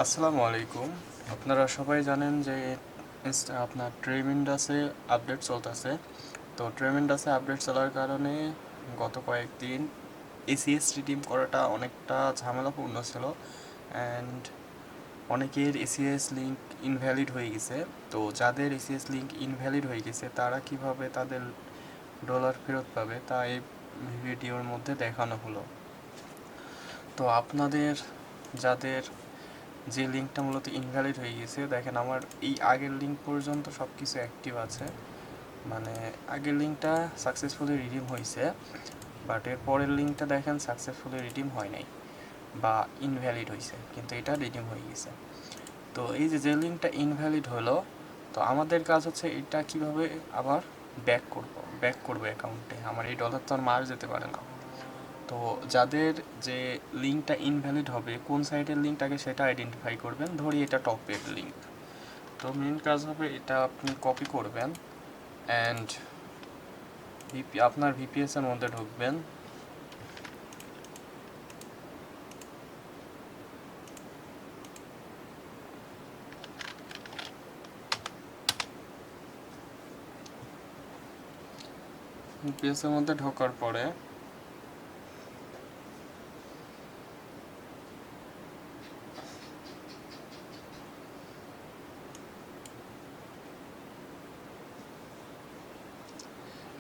আসসালামু আলাইকুম। আপনারা সবাই জানেন যে আপনার ট্রেমেন্ডাসে আপডেট চলতেছে। তো ট্রেমেন্ডাসে আপডেট চলার কারণে গত কয়েকদিন এসিএস রিডিম করাটা অনেকটা ঝামেলাপূর্ণ ছিল অ্যান্ড অনেকের এসিএস লিঙ্ক ইনভ্যালিড হয়ে গেছে। তো যাদের এসিএস লিঙ্ক ইনভ্যালিড হয়ে গেছে তারা কিভাবে তাদের ডলার ফেরত পাবে তা এই ভিডিওর মধ্যে দেখানো হলো। তো আপনাদের যাদের যে লিঙ্কটা মূলত ইনভ্যালিড হয়ে গেছে, দেখেন আমার এই আগের লিঙ্ক পর্যন্ত সব কিছু অ্যাক্টিভ আছে, মানে আগের লিঙ্কটা সাকসেসফুলি রিডিম হয়েছে, বাট এর পরের লিঙ্কটা দেখেন সাকসেসফুলি রিডিম হয় নাই বা ইনভ্যালিড হয়েছে, কিন্তু এটা রিডিম হয়ে গেছে। তো এই যে লিঙ্কটা ইনভ্যালিড হলো, তো আমাদের কাজ হচ্ছে এটা কিভাবে আবার ব্যাক করবো অ্যাকাউন্টে। আমার এই ডলার তো আর মার যেতে পারে না। তো যাদের যে লিঙ্কটা ইনভ্যালিড হবে, কোন সাইটের লিঙ্কটাকে সেটা আইডেন্টিফাই করবেন। ধরি এটা টপের লিঙ্ক, তো মেন কাজ হবে এটা আপনি কপি করবেন অ্যান্ড আপনার ভিপিএস এর মধ্যে ঢুকবেন। ভিপিএস এর মধ্যে ঢোকার পরে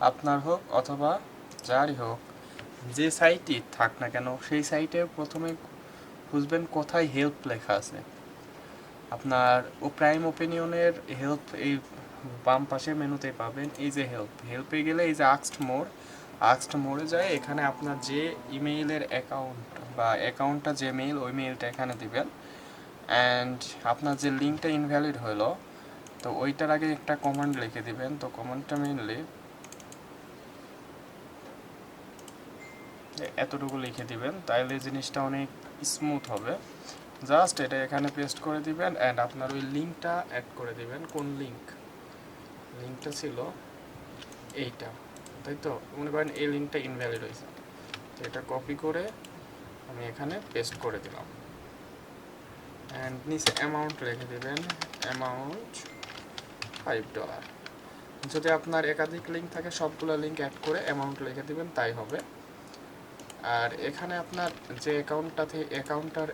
আপনার হোক অথবা যারই হোক, যে সাইটই থাক না কেন, সেই সাইটে প্রথমে খুঁজবেন কোথায় হেল্প লেখা আছে। আপনার প্রাইম ওপিনিয়নের হেল্প এই বাম পাশের মেনুতে পাবেন। এই যে হেল্পে গেলে এই যে আক্সড মোড়ে যায়, এখানে আপনার যে ইমেইলের অ্যাকাউন্ট বা অ্যাকাউন্টটা যে মেইল, ওই মেইলটা এখানে দিবেন। অ্যান্ড আপনার যে লিঙ্কটা ইনভ্যালিড হলো, তো ওইটার আগে একটা কমান্ড লিখে দিবেন। তো কমান্ডটা মেনলি এতটুকু লিখে দিবেন, তাইলে জিনিসটা অনেক স্মুথ হবে। জাস্ট এটা এখানে পেস্ট করে দিবেন অ্যান্ড আপনার ওই লিঙ্কটা অ্যাড করে দিবেন। কোন লিঙ্কটা ছিল এইটা, তাই তো? মনে করেন এই লিঙ্কটা ইনভ্যালিড হয়েছে, তো এটা কপি করে আমি এখানে পেস্ট করে দিলাম অ্যান্ড নিচে অ্যামাউন্ট রেখে দেবেন, অ্যামাউন্ট $5। যদি আপনার একাধিক লিঙ্ক থাকে, সবগুলো লিঙ্ক অ্যাড করে অ্যামাউন্ট লিখে দেবেন, তাই হবে। আর এখানে আপনার যে অ্যাকাউন্টটার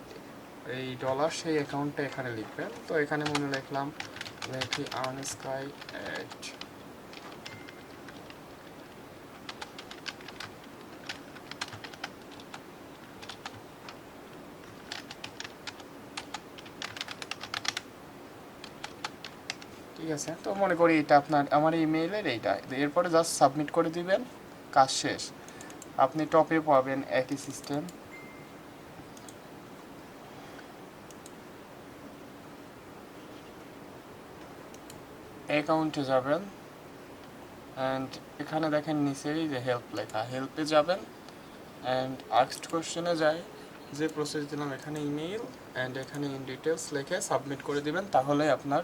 এই ডলার, সেই অ্যাকাউন্টটা এখানে লিখবেন। তো এখানে মনে লিখলাম লেখি আনস্কাই অ্যাট। ঠিক আছে, তো মনে করি এটা আমার ইমেইলের এইটা। এরপরে জাস্ট সাবমিট করে দিবেন, কাজ শেষ। আপনি টপে পাবেন একই সিস্টেম। অ্যাকাউন্টে যাবেন অ্যান্ড এখানে দেখেন নিচেই যে হেল্প লেখা, হেল্পে যাবেন অ্যান্ড আস্কড কোশ্চেনে যায় যে প্রসেস দিলাম, এখানে ইমেইল অ্যান্ড এখানে ইন ডিটেলস লিখে সাবমিট করে দিবেন। তাহলে আপনার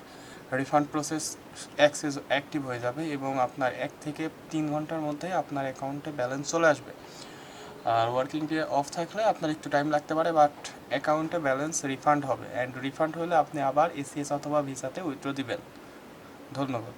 রিফান্ড প্রসেস অ্যাক্টিভ হয়ে যাবে এবং আপনার 1 থেকে 3 ঘন্টার মধ্যে আপনার অ্যাকাউন্টে ব্যালেন্স চলে আসবে। আর ওয়ার্কিং ডে অফ থাকলে আপনার একটু টাইম লাগতে পারে, বাট অ্যাকাউন্টে ব্যালেন্স রিফান্ড হবে অ্যান্ড রিফান্ড হলে আপনি আবার এসিএস অথবা ভিসাতে উইথড্র দিবেন। ধন্যবাদ।